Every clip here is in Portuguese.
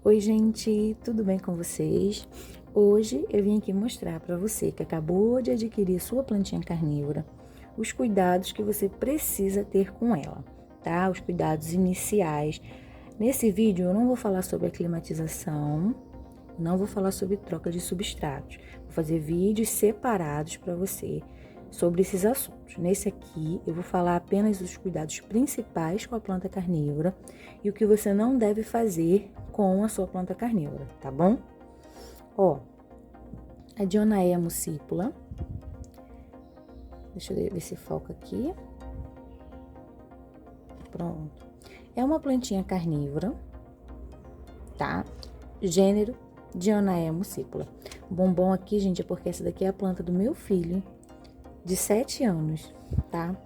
Oi, gente, tudo bem com vocês? Hoje eu vim aqui mostrar para você que acabou de adquirir sua plantinha carnívora, os cuidados que você precisa ter com ela, tá? Os cuidados iniciais. Nesse vídeo eu não vou falar sobre aclimatização, não vou falar sobre troca de substratos. Vou fazer vídeos separados para você sobre esses assuntos. Nesse aqui, eu vou falar apenas dos cuidados principais com a planta carnívora e o que você não deve fazer com a sua planta carnívora, tá bom? Ó, a Dionaea muscipula. Deixa eu ver se foca aqui. Pronto. É uma plantinha carnívora, tá? Gênero Dionaea muscipula. O bombom aqui, gente, é porque essa daqui é a planta do meu filho de 7 anos, tá?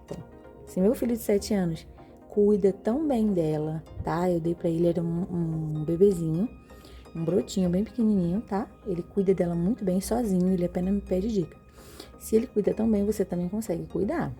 Então, se meu filho de 7 anos cuida tão bem dela, tá? Eu dei pra ele, era um bebezinho, um brotinho bem pequenininho, tá? Ele cuida dela muito bem sozinho, ele apenas me pede dica. Se ele cuida tão bem, você também consegue cuidar,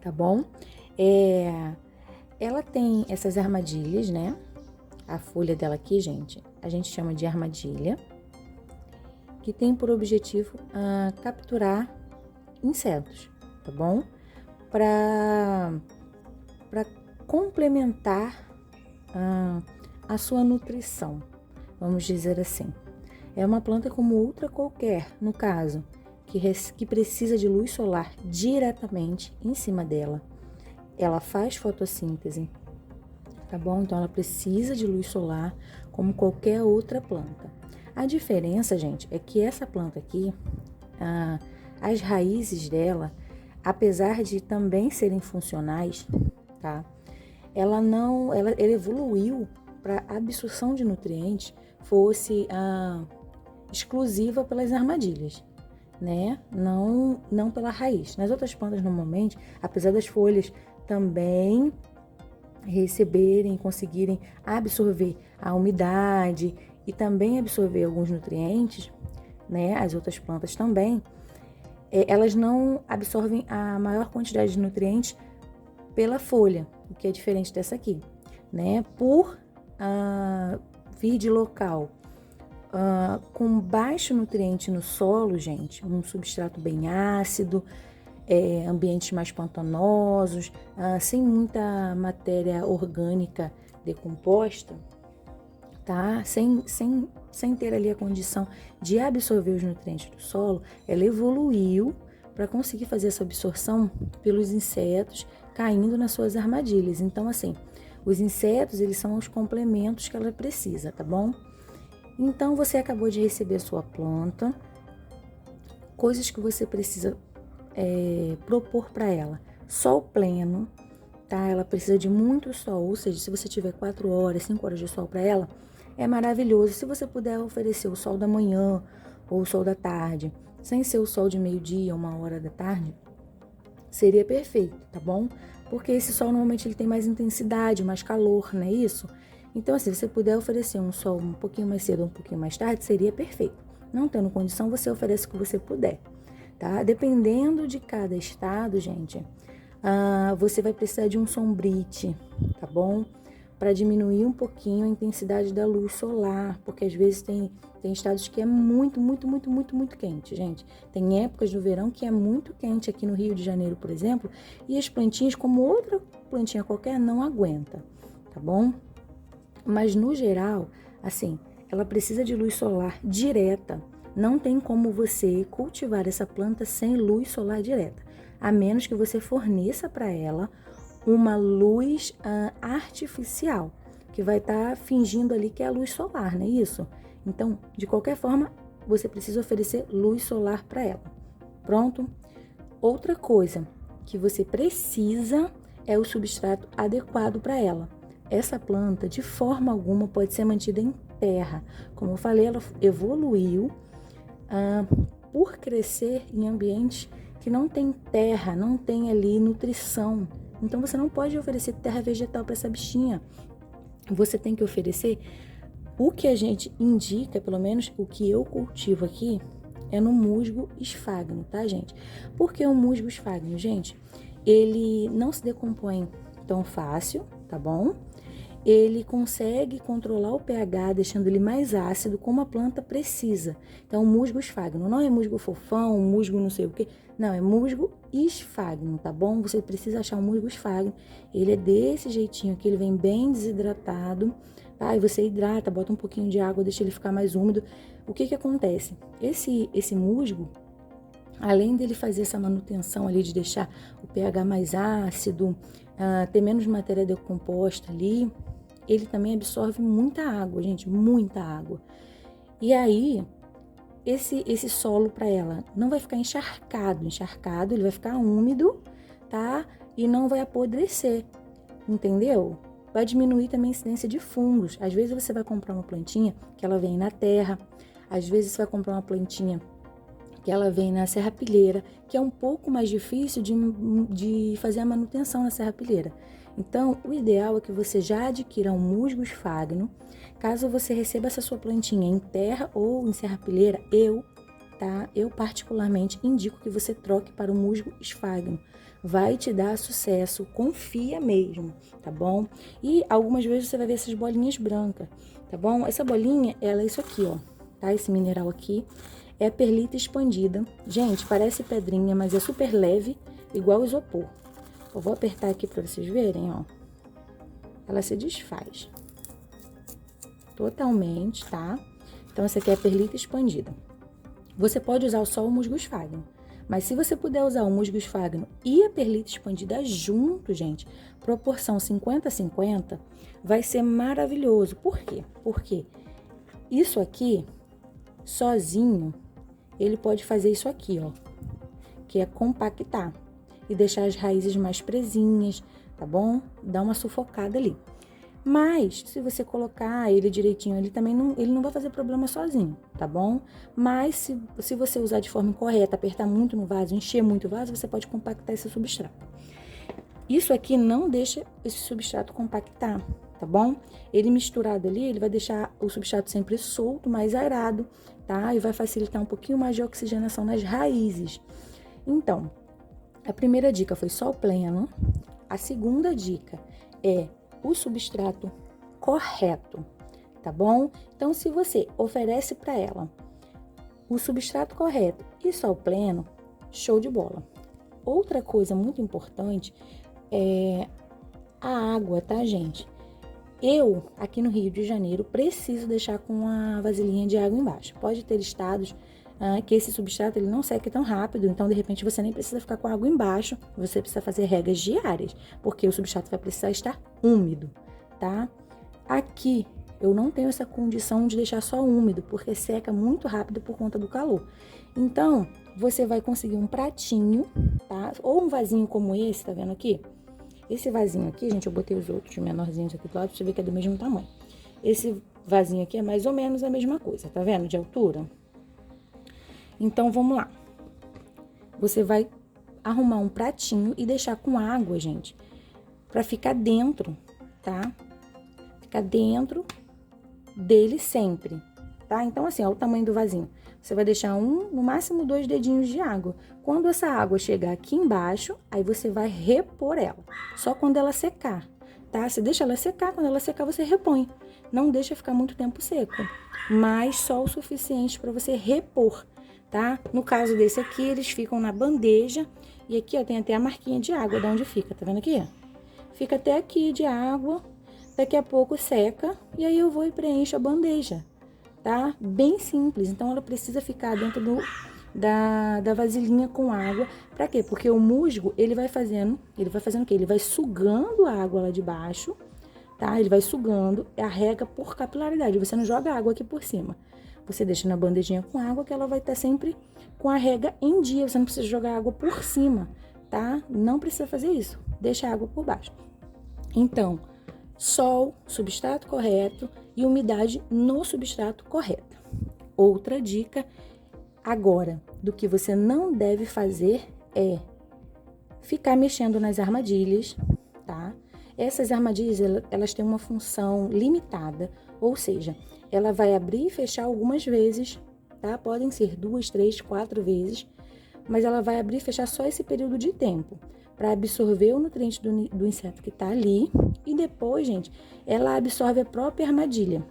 tá bom? Ela tem essas armadilhas, né? A folha dela aqui, gente, a gente chama de armadilha, que tem por objetivo capturar insetos, tá bom? Para complementar a sua nutrição, vamos dizer assim. É uma planta como outra qualquer, no caso, que precisa de luz solar diretamente em cima dela. Ela faz fotossíntese, tá bom? Então, ela precisa de luz solar como qualquer outra planta. A diferença, gente, é que essa planta aqui, as raízes dela, apesar de também serem funcionais, tá? Ela evoluiu para a absorção de nutrientes fosse exclusiva pelas armadilhas, né? Não pela raiz. Nas outras plantas, normalmente, apesar das folhas também conseguirem absorver a umidade e também absorver alguns nutrientes, né? As outras plantas também, elas não absorvem a maior quantidade de nutrientes pela folha, o que é diferente dessa aqui, né? Por vir de local com baixo nutriente no solo, gente, um substrato bem ácido, ambientes mais pantanosos, sem muita matéria orgânica decomposta, tá? Sem ter ali a condição de absorver os nutrientes do solo, ela evoluiu para conseguir fazer essa absorção pelos insetos caindo nas suas armadilhas. Então, assim, os insetos, eles são os complementos que ela precisa, tá bom? Então, você acabou de receber a sua planta, coisas que você precisa propor para ela. Sol pleno, tá? Ela precisa de muito sol, ou seja, se você tiver 4 horas, 5 horas de sol para ela, é maravilhoso. Se você puder oferecer o sol da manhã ou o sol da tarde, sem ser o sol de meio-dia, 1 hora da tarde, seria perfeito, tá bom? Porque esse sol normalmente ele tem mais intensidade, mais calor, não é isso? Então, assim, se você puder oferecer um sol um pouquinho mais cedo ou um pouquinho mais tarde, seria perfeito. Não tendo condição, você oferece o que você puder, tá? Dependendo de cada estado, gente, você vai precisar de um sombrite, tá bom? Para diminuir um pouquinho a intensidade da luz solar, porque às vezes tem estados que é muito, muito, muito, muito, muito quente, gente. Tem épocas do verão que é muito quente, aqui no Rio de Janeiro, por exemplo, e as plantinhas, como outra plantinha qualquer, não aguenta, tá bom? Mas no geral, assim, ela precisa de luz solar direta. Não tem como você cultivar essa planta sem luz solar direta, a menos que você forneça para ela uma luz artificial, que vai estar fingindo ali que é a luz solar, não é isso? Então, de qualquer forma, você precisa oferecer luz solar para ela. Pronto? Outra coisa que você precisa é o substrato adequado para ela. Essa planta, de forma alguma, pode ser mantida em terra. Como eu falei, ela evoluiu por crescer em ambientes que não tem terra, não tem ali nutrição. Então, você não pode oferecer terra vegetal para essa bichinha. Você tem que oferecer o que a gente indica, pelo menos o que eu cultivo aqui, é no musgo esfagno, tá, gente? Por que o musgo esfagno, gente? Ele não se decompõe tão fácil, tá bom? ele consegue controlar o pH, deixando ele mais ácido, como a planta precisa. Então, musgo esfagno não é musgo fofão, musgo não sei o quê. Não, é musgo esfagno, tá bom? Você precisa achar um musgo esfagno. Ele é desse jeitinho aqui, ele vem bem desidratado, tá? E você hidrata, bota um pouquinho de água, deixa ele ficar mais úmido. O que que acontece? Esse musgo, além dele fazer essa manutenção ali de deixar o pH mais ácido, ter menos matéria decomposta ali, ele também absorve muita água, gente, muita água. E aí, esse solo para ela não vai ficar encharcado, ele vai ficar úmido, tá? E não vai apodrecer, entendeu? Vai diminuir também a incidência de fungos. Às vezes você vai comprar uma plantinha que ela vem na terra, às vezes você vai comprar uma plantinha que ela vem na serrapilheira, que é um pouco mais difícil de fazer a manutenção na serrapilheira. Então, o ideal é que você já adquira um musgo esfagno. Caso você receba essa sua plantinha em terra ou em serrapilheira, eu particularmente indico que você troque para o musgo esfagno. Vai te dar sucesso, confia mesmo, tá bom? E algumas vezes você vai ver essas bolinhas brancas, tá bom? Essa bolinha, ela é isso aqui, ó, tá? Esse mineral aqui é perlita expandida. Gente, parece pedrinha, mas é super leve, igual isopor. Eu vou apertar aqui para vocês verem, ó. Ela se desfaz totalmente, tá? Então, essa aqui é a perlita expandida. Você pode usar só o musgo esfagno, mas se você puder usar o musgo esfagno e a perlita expandida junto, gente, proporção 50-50, vai ser maravilhoso. Por quê? Porque isso aqui, sozinho, ele pode fazer isso aqui, ó, que é compactar e deixar as raízes mais presinhas, tá bom? Dá uma sufocada ali. Mas, se você colocar ele direitinho, ele não vai fazer problema sozinho, tá bom? Mas, se você usar de forma incorreta, apertar muito no vaso, encher muito o vaso, você pode compactar esse substrato. Isso aqui não deixa esse substrato compactar, tá bom? Ele misturado ali, ele vai deixar o substrato sempre solto, mais aerado, tá? E vai facilitar um pouquinho mais de oxigenação nas raízes. Então, a primeira dica foi sol pleno. A segunda dica é o substrato correto, tá bom? Então, se você oferece para ela o substrato correto e sol pleno, show de bola. Outra coisa muito importante é a água, tá, gente? Eu, aqui no Rio de Janeiro, preciso deixar com a vasilhinha de água embaixo. Pode ter estados que esse substrato ele não seque tão rápido, então de repente você nem precisa ficar com a água embaixo, você precisa fazer regas diárias, porque o substrato vai precisar estar úmido, tá? Aqui eu não tenho essa condição de deixar só úmido, porque seca muito rápido por conta do calor. Então, você vai conseguir um pratinho, tá? Ou um vasinho como esse, tá vendo aqui? Esse vasinho aqui, gente, eu botei os outros menorzinhos aqui do lado, pra você ver que é do mesmo tamanho. Esse vasinho aqui é mais ou menos a mesma coisa, tá vendo? De altura. Então, vamos lá. Você vai arrumar um pratinho e deixar com água, gente, pra ficar dentro, tá? Ficar dentro dele sempre, tá? Então, assim, ó, o tamanho do vasinho. Você vai deixar no máximo 2 dedinhos de água. Quando essa água chegar aqui embaixo, aí você vai repor ela. Só quando ela secar, tá? Você deixa ela secar, quando ela secar você repõe. Não deixa ficar muito tempo seco, mas só o suficiente para você repor, tá? No caso desse aqui, eles ficam na bandeja e aqui, ó, tem até a marquinha de água de onde fica, tá vendo aqui? Fica até aqui de água, daqui a pouco seca e aí eu vou e preencho a bandeja, tá? Bem simples, então ela precisa ficar dentro da vasilhinha com água. Pra quê? Porque o musgo, ele vai fazendo o quê? Ele vai sugando a água lá de baixo, tá? Ele vai sugando, a rega por capilaridade, você não joga água aqui por cima. Você deixa na bandejinha com água que ela vai estar sempre com a rega em dia, você não precisa jogar água por cima, tá? Não precisa fazer isso, deixa a água por baixo. Então, sol, substrato correto e umidade no substrato correto. Outra dica agora do que você não deve fazer é ficar mexendo nas armadilhas, tá? Essas armadilhas, elas têm uma função limitada, ou seja, ela vai abrir e fechar algumas vezes, tá? Podem ser 2, 3, 4 vezes, mas ela vai abrir e fechar só esse período de tempo. para absorver o nutriente do inseto que está ali. E depois, gente, ela absorve a própria armadilha.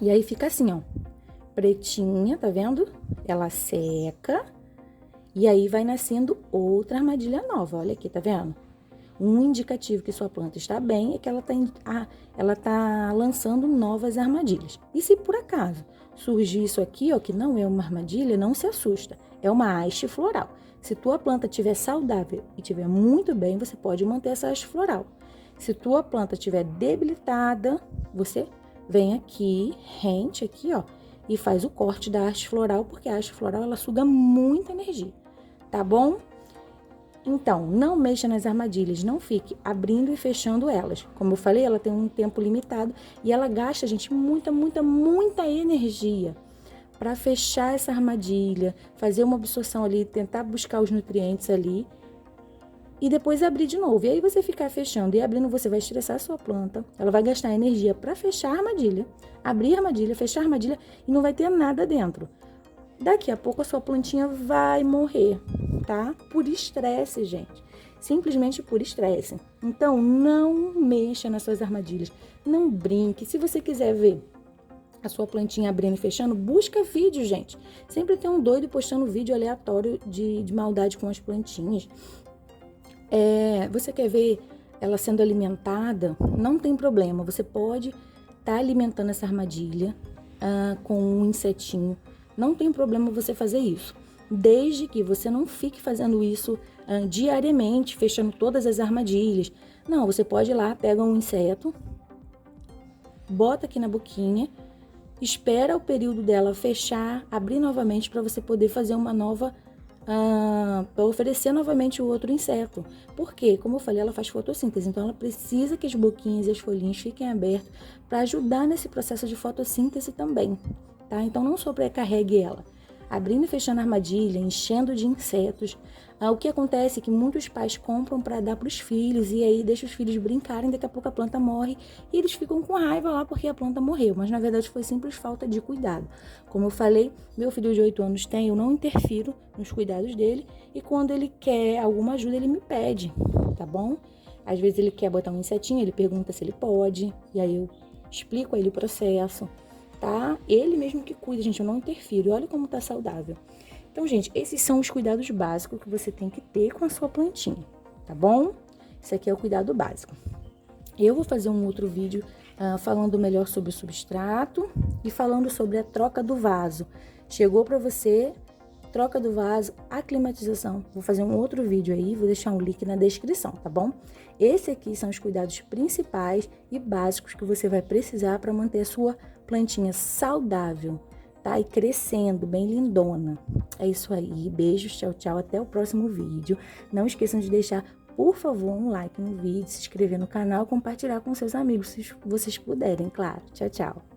E aí fica assim, ó, pretinha, tá vendo? Ela seca e aí vai nascendo outra armadilha nova. Olha aqui, tá vendo? Um indicativo que sua planta está bem é que ela tá lançando novas armadilhas. E se por acaso surgir isso aqui, ó, que não é uma armadilha, não se assusta. É uma haste floral. Se tua planta estiver saudável e estiver muito bem, você pode manter essa haste floral. Se tua planta estiver debilitada, você vem aqui, rente aqui, ó, e faz o corte da haste floral, porque a haste floral, ela suga muita energia, tá bom? Então, não mexa nas armadilhas, não fique abrindo e fechando elas. Como eu falei, ela tem um tempo limitado e ela gasta, gente, muita energia para fechar essa armadilha, fazer uma absorção ali, tentar buscar os nutrientes ali e depois abrir de novo. E aí você ficar fechando e abrindo, você vai estressar a sua planta, ela vai gastar energia para fechar a armadilha, abrir a armadilha, fechar a armadilha e não vai ter nada dentro. Daqui a pouco a sua plantinha vai morrer, tá? Por estresse, gente. Simplesmente por estresse. Então, não mexa nas suas armadilhas. Não brinque. Se você quiser ver a sua plantinha abrindo e fechando, busca vídeo, gente. Sempre tem um doido postando vídeo aleatório de maldade com as plantinhas. Você quer ver ela sendo alimentada? Não tem problema. Você pode estar alimentando essa armadilha com um insetinho. Não tem problema você fazer isso, desde que você não fique fazendo isso diariamente, fechando todas as armadilhas. Não, você pode ir lá, pega um inseto, bota aqui na boquinha, espera o período dela fechar, abrir novamente para você poder fazer uma nova, para oferecer novamente o outro inseto. Porque, como eu falei, ela faz fotossíntese, então ela precisa que as boquinhas e as folhinhas fiquem abertas para ajudar nesse processo de fotossíntese também. Tá? Então, não sobrecarregue ela. Abrindo e fechando a armadilha, enchendo de insetos. O que acontece é que muitos pais compram para dar para os filhos e aí deixa os filhos brincarem, daqui a pouco a planta morre e eles ficam com raiva lá porque a planta morreu. Mas, na verdade, foi simples falta de cuidado. Como eu falei, meu filho de 8 anos tem, eu não interfiro nos cuidados dele e quando ele quer alguma ajuda, ele me pede, tá bom? Às vezes ele quer botar um insetinho, ele pergunta se ele pode e aí eu explico a ele o processo. Tá? Ele mesmo que cuida, gente, eu não interfiro. Olha como tá saudável. Então, gente, esses são os cuidados básicos que você tem que ter com a sua plantinha, tá bom? Isso aqui é o cuidado básico. Eu vou fazer um outro vídeo falando melhor sobre o substrato e falando sobre a troca do vaso. Chegou para você, troca do vaso, aclimatização. Vou fazer um outro vídeo aí, vou deixar um link na descrição, tá bom? Esse aqui são os cuidados principais e básicos que você vai precisar para manter a sua plantinha saudável, tá? E crescendo, bem lindona. É isso aí, beijos, tchau, tchau, até o próximo vídeo. Não esqueçam de deixar, por favor, um like no vídeo, se inscrever no canal, compartilhar com seus amigos, se vocês puderem, claro. Tchau, tchau.